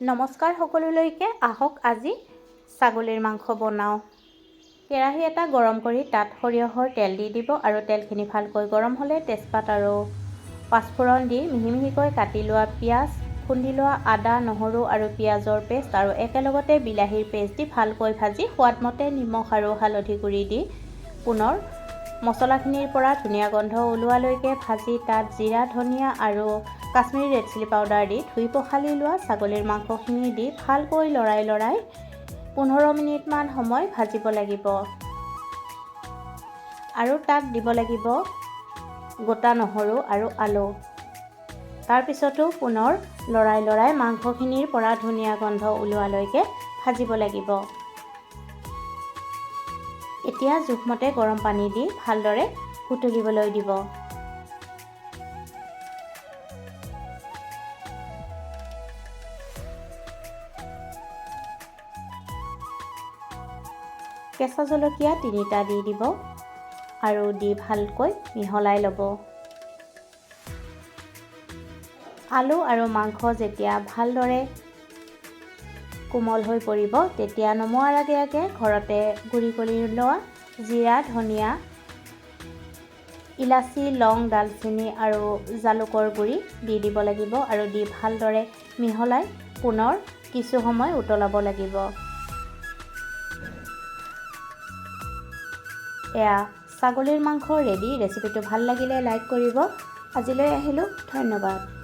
নমস্কাৰ সকলোলৈকে। আহক আজি ছাগলীৰ মাংস বনাওঁ। কেৰাহী এটা গৰম কৰি তাত সৰিয়হৰ তেল দি দিব আৰু তেলখিনি ভালকৈ গৰম হ'লে তেজপাত আৰু পাঁচফোৰণ দি মিহি মিহিকৈ কাটি লোৱা পিঁয়াজ, খুন্দি লোৱা আদা, নহৰু আৰু পিঁয়াজৰ পেষ্ট আৰু একেলগতে বিলাহীৰ পেষ্ট দি ভালকৈ ভাজি সোৱাদমতে নিমখ আৰু হালধি গুড়ি দি পুনৰ মছলাখিনিৰ পৰা ধুনীয়া গোন্ধ ওলোৱালৈকে ভাজি তাত জিৰা, ধনিয়া আৰু কাশ্মীৰী ৰেড চিলি পাউডাৰ দি ধুই পখালি লোৱা ছাগলীৰ মাংসখিনি দি ভালকৈ লৰাই 15 মিনিটমান সময় ভাজিব লাগিব আৰু তাত দিব লাগিব গোটা নহৰু আৰু আলু। তাৰপিছতো পুনৰ লৰাই মাংসখিনিৰ পৰা ধুনীয়া গোন্ধ ওলোৱালৈকে ভাজিব লাগিব। এতিয়া জোখমতে গৰম পানী দি ভালদৰে উতলিবলৈ দিব। কেঁচা জলকীয়া 3টা দি দিব আৰু দি ভালকৈ মিহলাই ল'ব। আলু আৰু মাংস যেতিয়া ভালদৰে কোমল হৈ পৰিব তেতিয়া নমোৱাৰ আগে ঘৰতে গুড়ি কৰি লোৱা জিৰা, ধনিয়া, ইলাচি, লং, দালচেনি আৰু জালুকৰ গুড়ি দি দিব লাগিব আৰু দি ভালদৰে মিহলাই পুনৰ কিছু সময় উতলাব লাগিব। এয়া ছাগলীৰ মাংস ৰেডি। ৰেচিপিটো ভাল লাগিলে লাইক কৰিব। আজিলৈ আহিলোঁ, ধন্যবাদ।